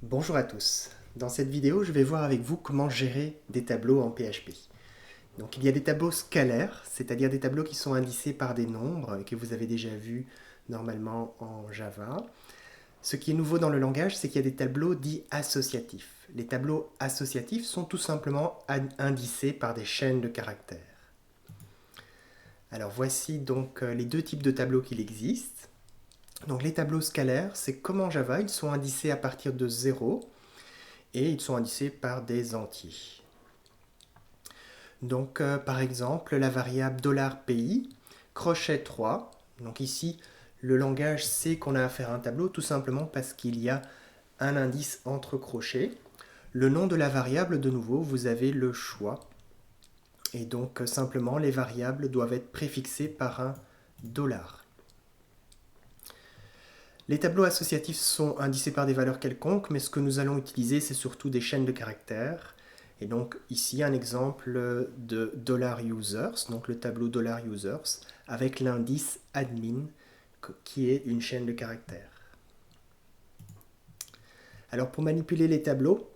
Bonjour à tous. Dans cette vidéo, je vais voir avec vous comment gérer des tableaux en PHP. Donc il y a des tableaux scalaires, c'est-à-dire des tableaux qui sont indicés par des nombres que vous avez déjà vus normalement en Java. Ce qui est nouveau dans le langage, c'est qu'il y a des tableaux dits associatifs. Les tableaux associatifs sont tout simplement indicés par des chaînes de caractères. Alors voici donc les deux types de tableaux qu'il existe. Donc les tableaux scalaires, c'est comme en Java, ils sont indicés à partir de 0 et ils sont indicés par des entiers. Donc par exemple la variable $pays, crochet 3. Donc ici le langage sait qu'on a affaire à un tableau tout simplement parce qu'il y a un indice entre crochets. Le nom de la variable, de nouveau, vous avez le choix. Et donc simplement les variables doivent être préfixées par un $. Les tableaux associatifs sont indicés par des valeurs quelconques, mais ce que nous allons utiliser, c'est surtout des chaînes de caractères. Et donc ici, un exemple de $users, donc le tableau $users, avec l'indice admin, qui est une chaîne de caractères. Alors pour manipuler les tableaux,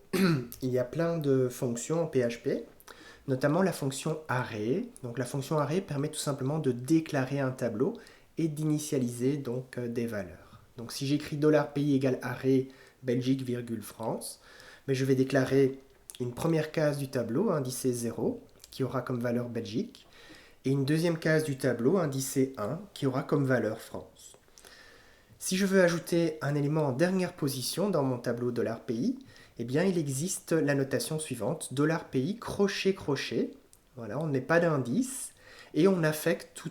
il y a plein de fonctions en PHP, notamment la fonction array. Donc la fonction array permet tout simplement de déclarer un tableau et d'initialiser donc des valeurs. Donc si j'écris $pays égale array Belgique, France, mais je vais déclarer une première case du tableau indicée 0 qui aura comme valeur Belgique et une deuxième case du tableau indicée 1 qui aura comme valeur France. Si je veux ajouter un élément en dernière position dans mon tableau $pays, eh bien il existe la notation suivante, $pays crochet crochet. Voilà, on ne met pas d'indice et on affecte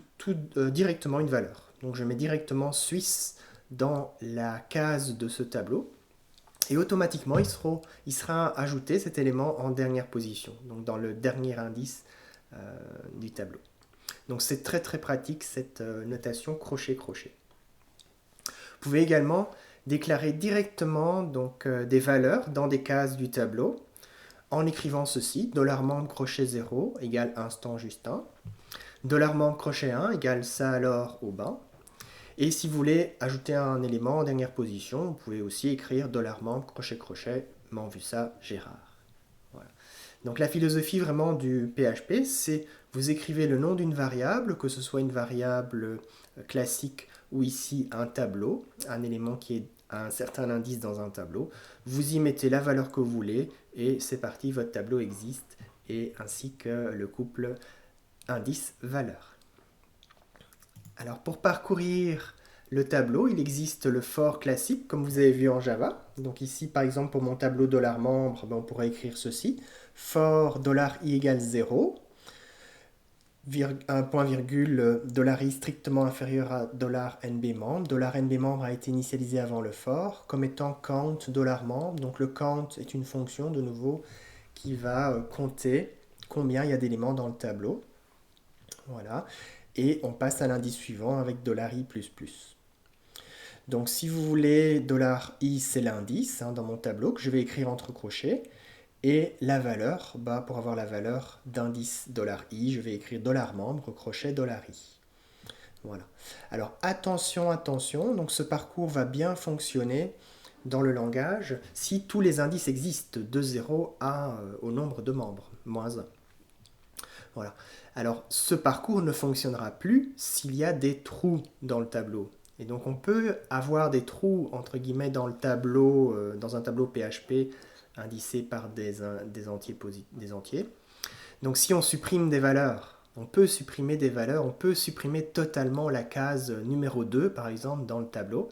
directement une valeur. Donc je mets directement Suisse dans la case de ce tableau et automatiquement il sera ajouté cet élément en dernière position, donc dans le dernier indice du tableau. Donc c'est très très pratique cette notation crochet crochet. Vous pouvez également déclarer directement donc, des valeurs dans des cases du tableau en écrivant ceci, $membre crochet 0 égale instant Justin, $membre crochet 1 égale ça alors au bain. Et si vous voulez ajouter un élément en dernière position, vous pouvez aussi écrire $membre crochet crochet m'en vu ça Gérard. Voilà. Donc la philosophie vraiment du PHP, c'est vous écrivez le nom d'une variable, que ce soit une variable classique ou ici un tableau, un élément qui est un certain indice dans un tableau. Vous y mettez la valeur que vous voulez et c'est parti, votre tableau existe et ainsi que le couple indice-valeur. Alors pour parcourir le tableau, il existe le for classique comme vous avez vu en Java. Donc ici par exemple pour mon tableau $membre, on pourrait écrire ceci, for $i égale 0, un point virgule $i strictement inférieur à $nb membre. $nb membre a été initialisé avant le for comme étant count $membre. Donc le count est une fonction de nouveau qui va compter combien il y a d'éléments dans le tableau. Voilà. Et on passe à l'indice suivant avec $i++. Donc si vous voulez $i, c'est l'indice dans mon tableau que je vais écrire entre crochets. Et la valeur, pour avoir la valeur d'indice $i, je vais écrire $membre crochet $i. Voilà. Alors attention, attention, donc ce parcours va bien fonctionner dans le langage si tous les indices existent de 0 au nombre de membres, -1. Voilà. Alors ce parcours ne fonctionnera plus s'il y a des trous dans le tableau. Et donc on peut avoir des trous entre guillemets dans le tableau, dans un tableau PHP indicé par des entiers. Donc si on supprime des valeurs, on peut supprimer des valeurs, on peut supprimer totalement la case numéro 2 par exemple dans le tableau.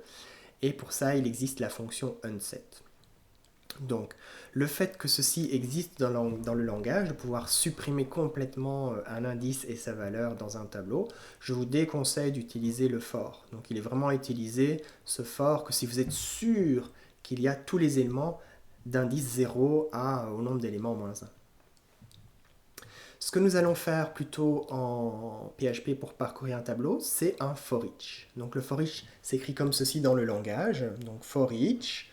Et pour ça il existe la fonction unset. Donc, le fait que ceci existe dans le langage, de pouvoir supprimer complètement un indice et sa valeur dans un tableau, je vous déconseille d'utiliser le for. Donc, il est vraiment utilisé, ce for, que si vous êtes sûr qu'il y a tous les éléments d'indice 0 au nombre d'éléments -1. Ce que nous allons faire plutôt en PHP pour parcourir un tableau, c'est un for each. Donc, le for each s'écrit comme ceci dans le langage. Donc, for each.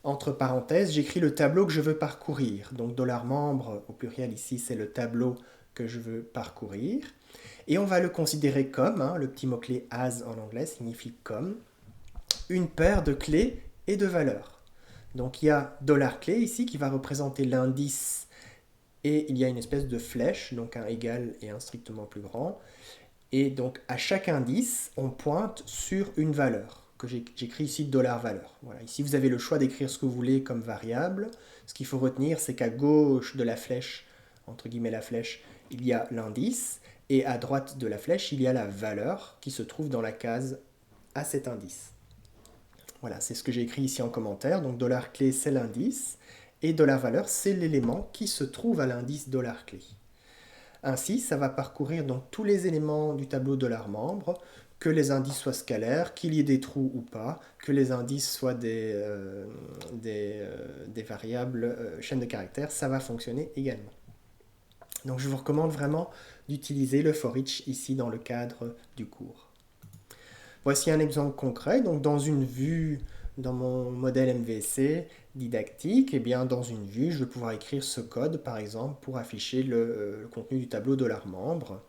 Entre parenthèses, j'écris le tableau que je veux parcourir. Donc $membre au pluriel ici, c'est le tableau que je veux parcourir. Et on va le considérer comme, le petit mot-clé as en anglais signifie comme, une paire de clés et de valeurs. Donc il y a $clé ici qui va représenter l'indice et il y a une espèce de flèche, donc un égal et un strictement plus grand. Et donc à chaque indice, on pointe sur une valeur que j'écris ici $valeur. Voilà. Ici, vous avez le choix d'écrire ce que vous voulez comme variable. Ce qu'il faut retenir, c'est qu'à gauche de la flèche, entre guillemets la flèche, il y a l'indice, et à droite de la flèche, il y a la valeur qui se trouve dans la case à cet indice. Voilà, c'est ce que j'ai écrit ici en commentaire. Donc $clé, c'est l'indice, et $valeur, c'est l'élément qui se trouve à l'indice $clé. Ainsi, ça va parcourir donc tous les éléments du tableau $membre, que les indices soient scalaires, qu'il y ait des trous ou pas, que les indices soient des variables chaînes de caractères, ça va fonctionner également. Donc je vous recommande vraiment d'utiliser le for each ici dans le cadre du cours. Voici un exemple concret. Donc dans une vue, dans mon modèle MVC didactique, eh bien dans une vue, je vais pouvoir écrire ce code, par exemple, pour afficher le contenu du tableau $membre.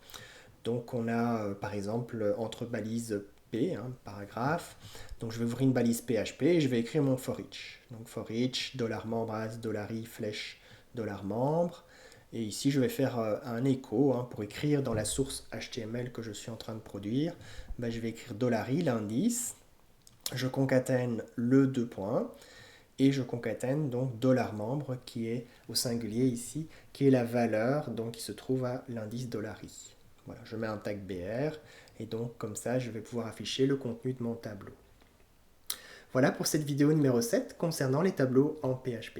Donc on a, par exemple, entre balises P, paragraphe. Donc je vais ouvrir une balise PHP et je vais écrire mon for each. Donc for each, $membre as, $i, flèche, $membre. Et ici, je vais faire un écho pour écrire dans la source HTML que je suis en train de produire. Je vais écrire $i, l'indice. Je concatène le deux points. Et je concatène donc $membre qui est au singulier ici, qui est la valeur donc, qui se trouve à l'indice $i. Voilà, je mets un tag BR. Et donc, comme ça, je vais pouvoir afficher le contenu de mon tableau. Voilà pour cette vidéo numéro 7 concernant les tableaux en PHP.